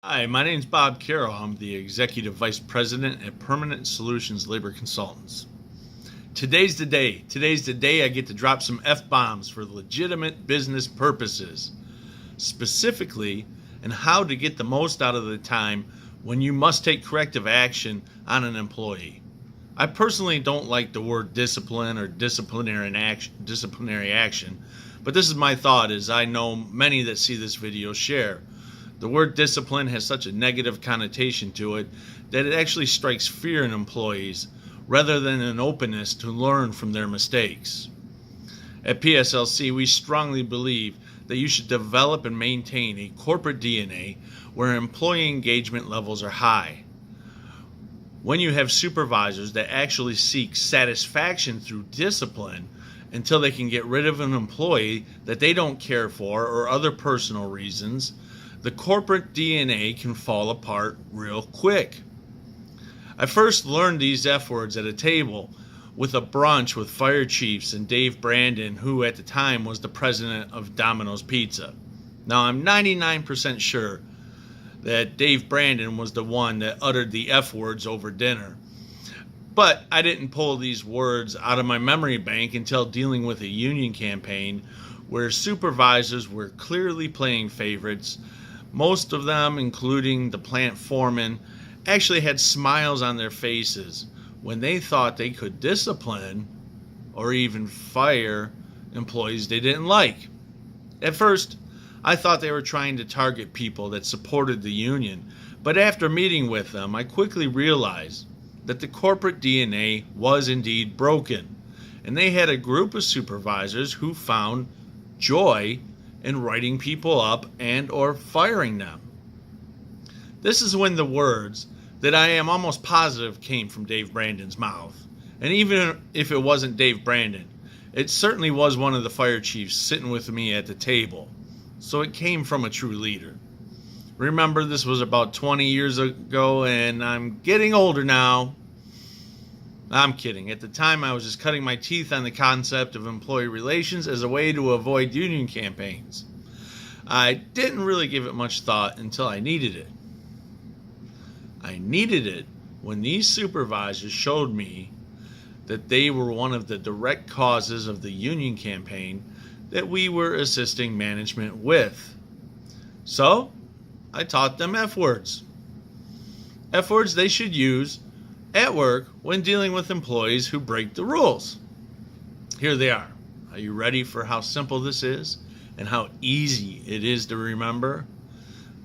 Hi, my name's Bob Carroll. I'm the Executive Vice President at Permanent Solutions Labor Consultants. Today's the day. Today's the day I get to drop some F-bombs for legitimate business purposes. Specifically, and how to get the most out of the time when you must take corrective action on an employee. I personally don't like the word discipline or disciplinary action, but this is my thought, as I know many that see this video share. The word discipline has such a negative connotation to it that it actually strikes fear in employees rather than an openness to learn from their mistakes. At PSLC, we strongly believe that you should develop and maintain a corporate DNA where employee engagement levels are high. When you have supervisors that actually seek satisfaction through discipline until they can get rid of an employee that they don't care for or other personal reasons, the corporate DNA can fall apart real quick. I first learned these F words at a table with a brunch with fire chiefs and Dave Brandon, who at the time was the president of Domino's Pizza. Now, I'm 99% sure that Dave Brandon was the one that uttered the F words over dinner. But I didn't pull these words out of my memory bank until dealing with a union campaign where supervisors were clearly playing favorites. Most of them, including the plant foreman, actually had smiles on their faces when they thought they could discipline or even fire employees they didn't like. At first, I thought they were trying to target people that supported the union, but after meeting with them, I quickly realized that the corporate DNA was indeed broken, and they had a group of supervisors who found joy in writing people up and or firing them. This is when the words that I am almost positive came from Dave Brandon's mouth. And even if it wasn't Dave Brandon, it certainly was one of the fire chiefs sitting with me at the table. So it came from a true leader. Remember, this was about 20 years ago, and I'm getting older now. I'm kidding. At the time, I was just cutting my teeth on the concept of employee relations as a way to avoid union campaigns. I didn't really give it much thought until I needed it. I needed it when these supervisors showed me that they were one of the direct causes of the union campaign that we were assisting management with. So, I taught them F words. F words they should use at work when dealing with employees who break the rules. Here they are. Are you ready for how simple this is and how easy it is to remember?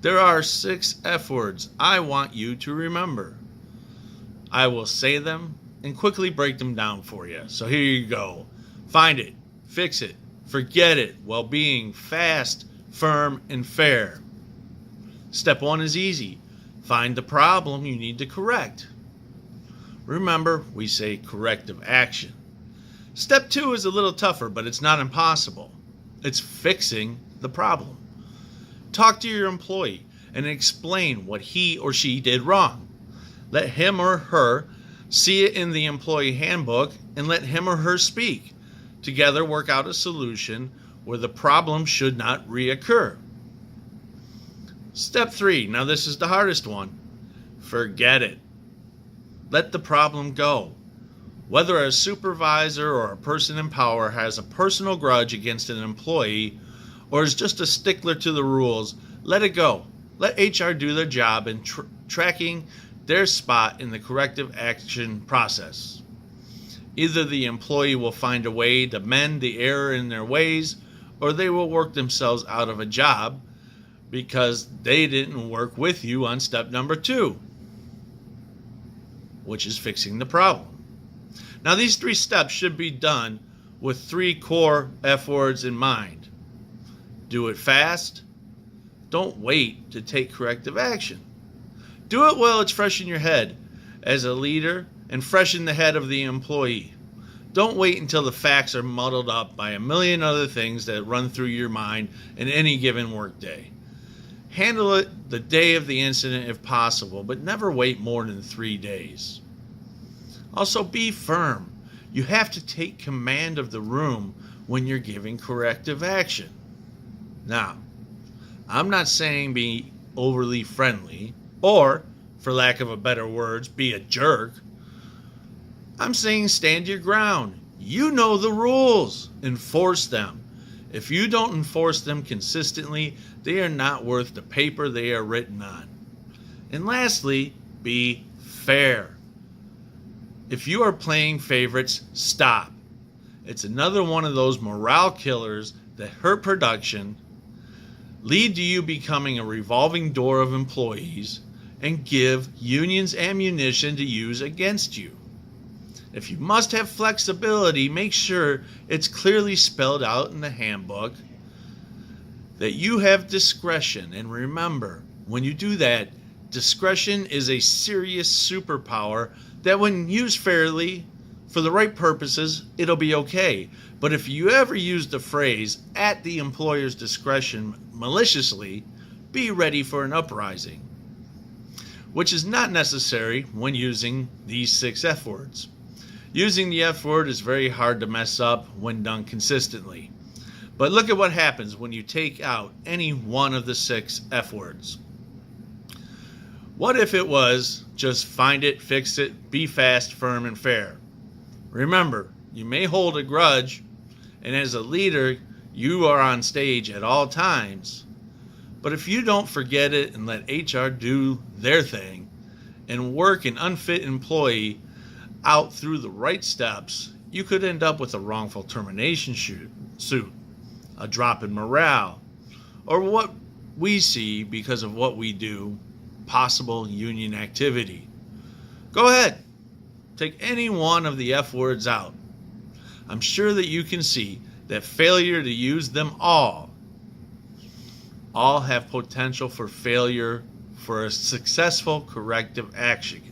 There are 6 F words I want you to remember. I will say them and quickly break them down for you. So here you go. Find it, fix it, forget it, well-being, fast, firm, and fair. Step 1 is easy. Find the problem you need to correct. Remember, we say corrective action. Step 2 is a little tougher, but it's not impossible. It's fixing the problem. Talk to your employee and explain what he or she did wrong. Let him or her see it in the employee handbook and let him or her speak. Together, work out a solution where the problem should not reoccur. Step 3, now this is the hardest one. Forget it. Let the problem go. Whether a supervisor or a person in power has a personal grudge against an employee or is just a stickler to the rules, let it go. Let HR do their job in tracking their spot in the corrective action process. Either the employee will find a way to mend the error in their ways, or they will work themselves out of a job because they didn't work with you on step number 2, which is fixing the problem. Now, these 3 steps should be done with 3 core F words in mind. Do it fast. Don't wait to take corrective action. Do it while it's fresh in your head as a leader and fresh in the head of the employee. Don't wait until the facts are muddled up by a million other things that run through your mind in any given workday. Handle it the day of the incident if possible, but never wait more than 3 days. Also, be firm. You have to take command of the room when you're giving corrective action. Now, I'm not saying be overly friendly, or, for lack of a better words, be a jerk. I'm saying stand your ground. You know the rules. Enforce them. If you don't enforce them consistently, they are not worth the paper they are written on. And lastly, be fair. If you are playing favorites, stop. It's another one of those morale killers that hurt production, lead to you becoming a revolving door of employees, and give unions ammunition to use against you. If you must have flexibility, make sure it's clearly spelled out in the handbook that you have discretion. And remember, when you do that, discretion is a serious superpower that when used fairly, for the right purposes, it'll be okay. But if you ever use the phrase, at the employer's discretion, maliciously, be ready for an uprising, which is not necessary when using these 6 F words. Using the F word is very hard to mess up when done consistently. But look at what happens when you take out any one of the 6 F words. What if it was just find it, fix it, be fast, firm, and fair? Remember, you may hold a grudge, and as a leader, you are on stage at all times. But if you don't forget it and let HR do their thing and work an unfit employee out through the right steps, you could end up with a wrongful termination suit, a drop in morale, or what we see because of what we do, possible union activity. Go ahead, take any one of the F words out. I'm sure that you can see that failure to use them all have potential for failure for a successful corrective action.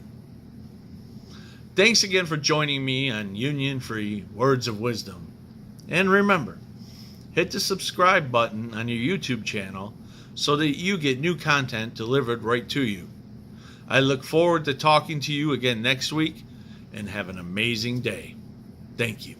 Thanks again for joining me on Union Free Words of Wisdom. And remember, hit the subscribe button on your YouTube channel so that you get new content delivered right to you. I look forward to talking to you again next week, and have an amazing day. Thank you.